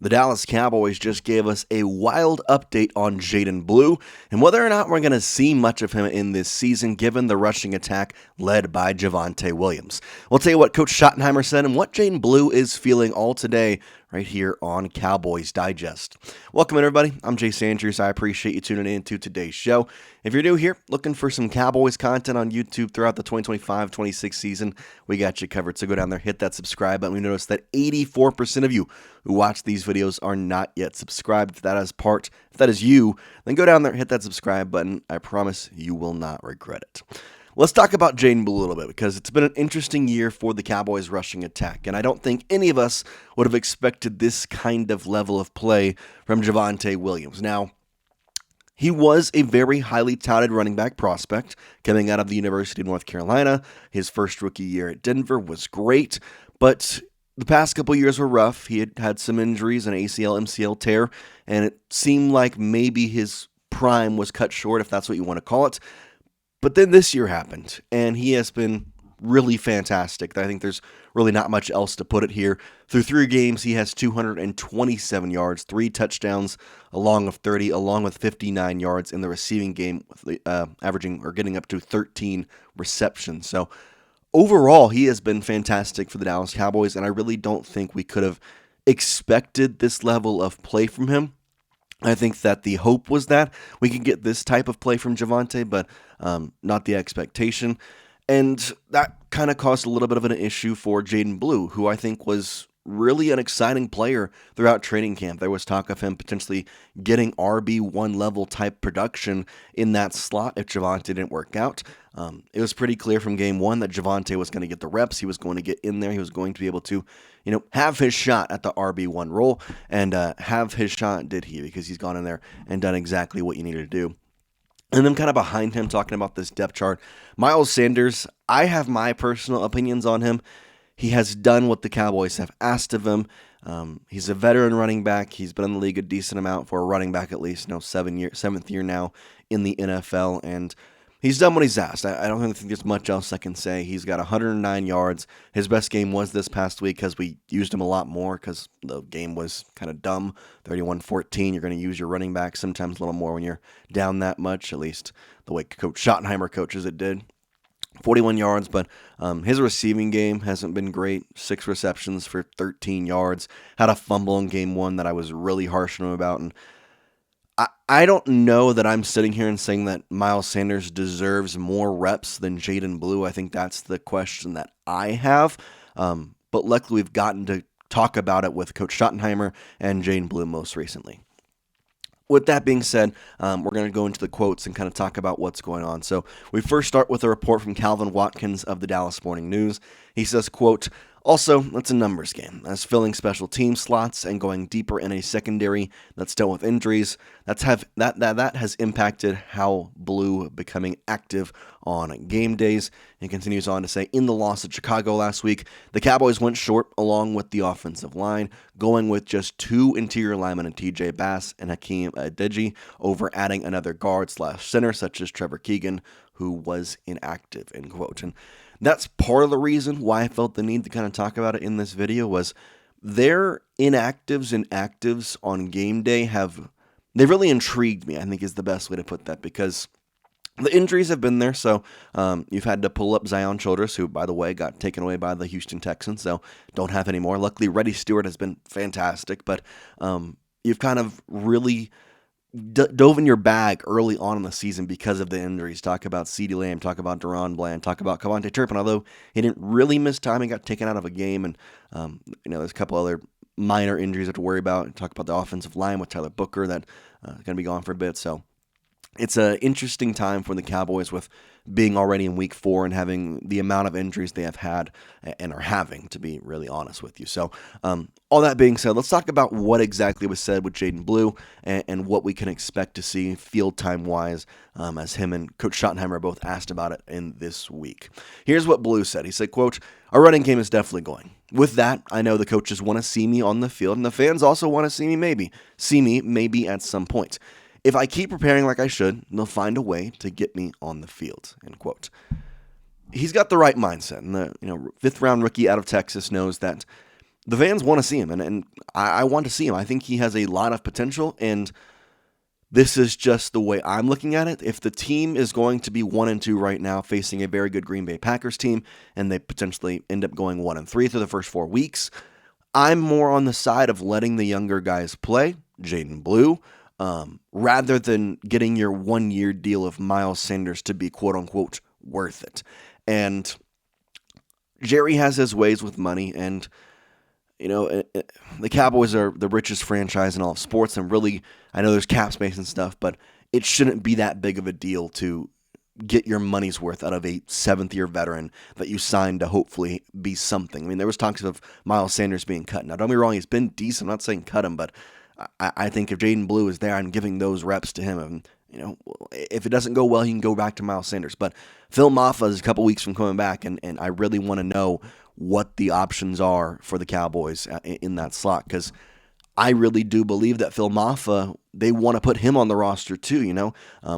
The Dallas Cowboys just gave us a wild update on Jaden Blue and whether or not we're going to see much of him in this season given the rushing attack led by Javonte Williams. We'll tell you what Coach Schottenheimer said and what Jaden Blue is feeling all today right here on Cowboys Digest. Welcome everybody, I'm Jace Andrews. I appreciate you tuning in to today's show. If you're new here, looking for some Cowboys content on YouTube throughout the 2025-26 season, we got you covered. So go down there, hit that subscribe button. We noticed that 84% of you who watch these videos are not yet subscribed. If that is you, then go down there, hit that subscribe button. I promise you will not regret it. Let's talk about Jaden Blue a little bit because it's been an interesting year for the Cowboys rushing attack, and I don't think any of us would have expected this kind of level of play from Javonte Williams. Now, he was a very highly touted running back prospect coming out of the University of North Carolina. His first rookie year at Denver was great, but the past couple years were rough. He had had some injuries, an ACL, MCL tear, and it seemed like maybe his prime was cut short, if that's what you want to call it. But then this year happened, and he has been really fantastic. I think there's really not much else to put it here. Through 3 games, he has 227 yards, 3 touchdowns, along with 59 yards in the receiving game, averaging or getting up to 13 receptions. So overall, he has been fantastic for the Dallas Cowboys, and I really don't think we could have expected this level of play from him. I think that the hope was that we could get this type of play from Javonte, but not the expectation. And that kind of caused a little bit of an issue for Jaden Blue, who I think was really an exciting player throughout training camp. There was talk of him potentially getting RB1 level type production in that slot if Javonte didn't work out. It was pretty clear from game 1 that Javonte was going to get the reps. He was going to get in there. He was going to be able to, have his shot at the RB1 role, and have his shot did he, because he's gone in there and done exactly what you needed to do. And then kind of behind him, talking about this depth chart, Miles Sanders, I have my personal opinions on him. He has done what the Cowboys have asked of him. He's a veteran running back. He's been in the league a decent amount for a running back, at least, 7th year now in the NFL, and he's done what he's asked. I don't think there's much else I can say. He's got 109 yards. His best game was this past week because we used him a lot more because the game was kind of dumb. 31-14, you're going to use your running back sometimes a little more when you're down that much, at least the way Coach Schottenheimer coaches it did. 41 yards, but his receiving game hasn't been great. 6 receptions for 13 yards. Had a fumble in game 1 that I was really harsh on him about, and I don't know that I'm sitting here and saying that Miles Sanders deserves more reps than Jaden Blue. I think that's the question that I have. But luckily, we've gotten to talk about it with Coach Schottenheimer and Jaden Blue most recently. With that being said, we're going to go into the quotes and kind of talk about what's going on. So we first start with a report from Calvin Watkins of the Dallas Morning News. He says, quote, "Also, it's a numbers game, as filling special team slots and going deeper in a secondary that's dealt with injuries, that has impacted how Blue becoming active on game days." He continues on to say, "In the loss at Chicago last week, the Cowboys went short along with the offensive line, going with just 2 interior linemen in TJ Bass and Hakeem Adeji over adding another guard/center such as Trevor Keegan, who was inactive," end quote. And that's part of the reason why I felt the need to kind of talk about it in this video was their inactives and actives on game day they really intrigued me, I think is the best way to put that, because the injuries have been there. So you've had to pull up Zion Childress, who, by the way, got taken away by the Houston Texans, so don't have anymore. Luckily, Reddy Stewart has been fantastic, but you've kind of really dove in your bag early on in the season because of the injuries. Talk about CeeDee Lamb, talk about Deron Bland, talk about Cavante Turpin, although he didn't really miss time and got taken out of a game, and there's a couple other minor injuries to worry about. Talk about the offensive line with Tyler Booker that is going to be gone for a bit, so it's an interesting time for the Cowboys with being already in week 4 and having the amount of injuries they have had and are having, to be really honest with you. So all that being said, let's talk about what exactly was said with Jaden Blue and what we can expect to see field time-wise as him and Coach Schottenheimer both asked about it in this week. Here's what Blue said. He said, quote, "Our running game is definitely going. With that, I know the coaches want to see me on the field, and the fans also want to see me maybe at some point. If I keep preparing like I should, they'll find a way to get me on the field," end quote. He's got the right mindset, and the 5th-round rookie out of Texas knows that the fans want to see him, and I want to see him. I think he has a lot of potential, and this is just the way I'm looking at it. If the team is going to be 1-2 right now, facing a very good Green Bay Packers team, and they potentially end up going 1-3 through the first 4 weeks, I'm more on the side of letting the younger guys play, Jaden Blue, rather than getting your 1-year deal of Miles Sanders to be quote-unquote worth it. And Jerry has his ways with money, and the Cowboys are the richest franchise in all of sports, and really, I know there's cap space and stuff, but it shouldn't be that big of a deal to get your money's worth out of a 7th-year veteran that you signed to hopefully be something. I mean, there was talks of Miles Sanders being cut. Now, don't be wrong, he's been decent. I'm not saying cut him, but I think if Jaden Blue is there, I'm giving those reps to him. And, if it doesn't go well, he can go back to Miles Sanders. But Phil Maffa is a couple weeks from coming back, and I really want to know what the options are for the Cowboys in that slot, because I really do believe that Phil Maffa, they want to put him on the roster too,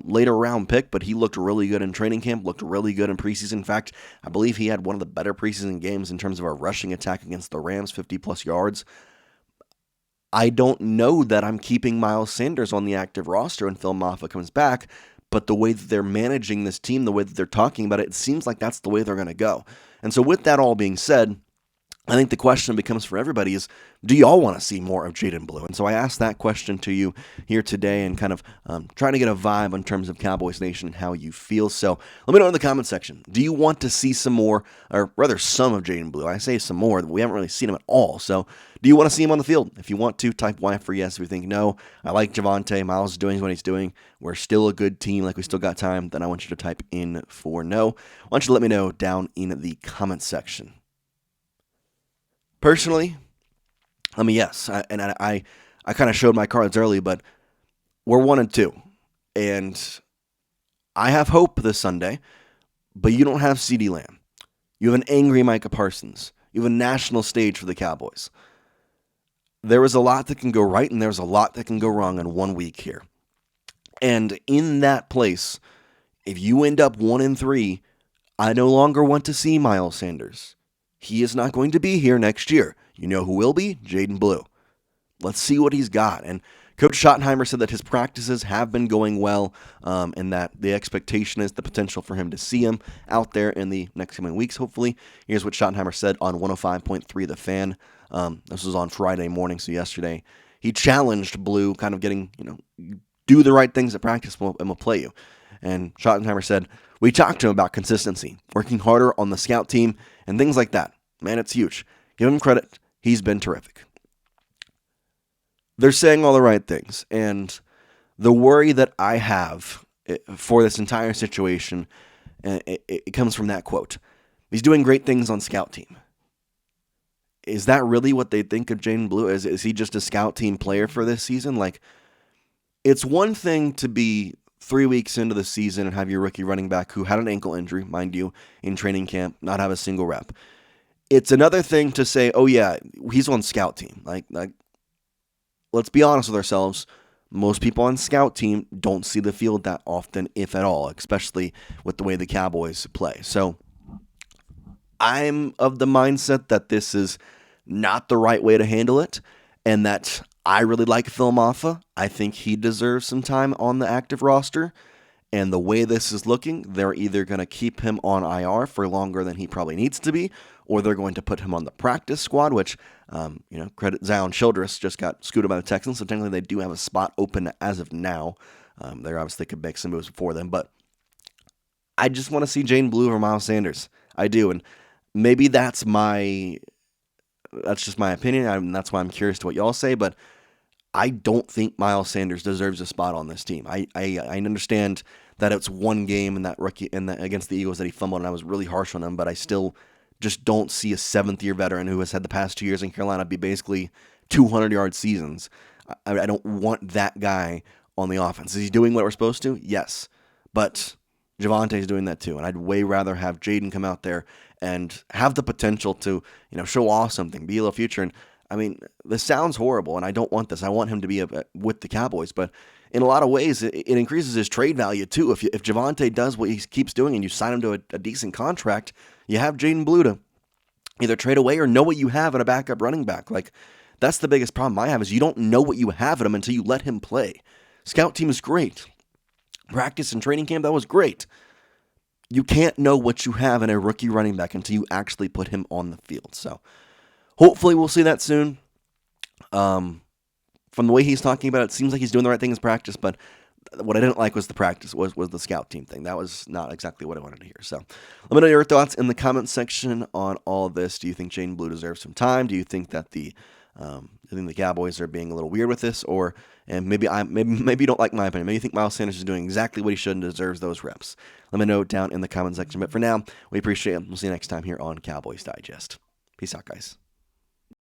later round pick, but he looked really good in training camp, looked really good in preseason. In fact, I believe he had one of the better preseason games in terms of a rushing attack against the Rams, 50-plus yards. I don't know that I'm keeping Miles Sanders on the active roster when Phil Maffa comes back, but the way that they're managing this team, the way that they're talking about it seems like that's the way they're going to go. And so with that all being said, I think the question becomes for everybody is, do y'all want to see more of Jaden Blue? And so I asked that question to you here today and kind of trying to get a vibe in terms of Cowboys Nation and how you feel. So let me know in the comment section. Do you want to see some more, or rather some of Jaden Blue? I say some more. We haven't really seen him at all. So do you want to see him on the field? If you want to, type Y for yes. If you think no, I like Javonte, Miles is doing what he's doing, we're still a good team, like we still got time, then I want you to type in for no. Why don't you let me know down in the comment section. Personally, yes, I kind of showed my cards early, but we're 1-2, and I have hope this Sunday, but you don't have CeeDee Lamb. You have an angry Micah Parsons. You have a national stage for the Cowboys. There is a lot that can go right, and there's a lot that can go wrong in 1 week here. And in that place, if you end up 1-3, I no longer want to see Miles Sanders. He is not going to be here next year. You know who will be? Jaden Blue. Let's see what he's got. And Coach Schottenheimer said that his practices have been going well, and that the expectation is the potential for him to see him out there in the next coming weeks, hopefully. Here's what Schottenheimer said on 105.3 The Fan. This was on Friday morning, so yesterday. He challenged Blue, kind of getting, do the right things at practice and we'll play you. And Schottenheimer said, we talked to him about consistency, working harder on the scout team, and things like that. Man, it's huge. Give him credit. He's been terrific. They're saying all the right things, and the worry that I have for this entire situation, it comes from that quote. He's doing great things on scout team. Is that really what they think of Jaden Blue? Is he just a scout team player for this season? It's one thing to be 3 weeks into the season and have your rookie running back who had an ankle injury, mind you, in training camp, not have a single rep. It's another thing to say, oh yeah, he's on scout team. Like, let's be honest with ourselves. Most people on scout team don't see the field that often, if at all, especially with the way the Cowboys play. So I'm of the mindset that this is not the right way to handle it, and that I really like Phil Maffa. I think he deserves some time on the active roster. And the way this is looking, they're either going to keep him on IR for longer than he probably needs to be, or they're going to put him on the practice squad, which, credit Zion Childress just got scooted by the Texans, so technically they do have a spot open as of now. They obviously could make some moves before them, but I just want to see Jaden Blue or Miles Sanders. I do, and maybe that's just my opinion, and that's why I'm curious to what y'all say, but I don't think Miles Sanders deserves a spot on this team. I understand that it's one game in that rookie against the Eagles that he fumbled, and I was really harsh on him, but I still just don't see a 7th-year veteran who has had the past 2 years in Carolina be basically 200-yard seasons. I don't want that guy on the offense. Is he doing what we're supposed to? Yes. But Javonte's doing that too, and I'd way rather have Jaden come out there and have the potential to, show off something, be a little future. And I mean, this sounds horrible, and I don't want this. I want him to be with the Cowboys, but in a lot of ways, it increases his trade value too. If Javonte does what he keeps doing and you sign him to a decent contract, you have Jaden Blue to either trade away or know what you have in a backup running back. Like, that's the biggest problem I have is you don't know what you have in him until you let him play. Scout team is great. Practice and training camp, that was great. You can't know what you have in a rookie running back until you actually put him on the field. So hopefully we'll see that soon. From the way he's talking about it, it seems like he's doing the right thing in practice, but what I didn't like was the practice, was the scout team thing. That was not exactly what I wanted to hear. So let me know your thoughts in the comments section on all of this. Do you think Jaden Blue deserves some time? Do you think that the Cowboys are being a little weird with this, and maybe you don't like my opinion. Maybe you think Miles Sanders is doing exactly what he should and deserves those reps. Let me know down in the comment section. But for now, we appreciate it. We'll see you next time here on Cowboys Digest. Peace out, guys.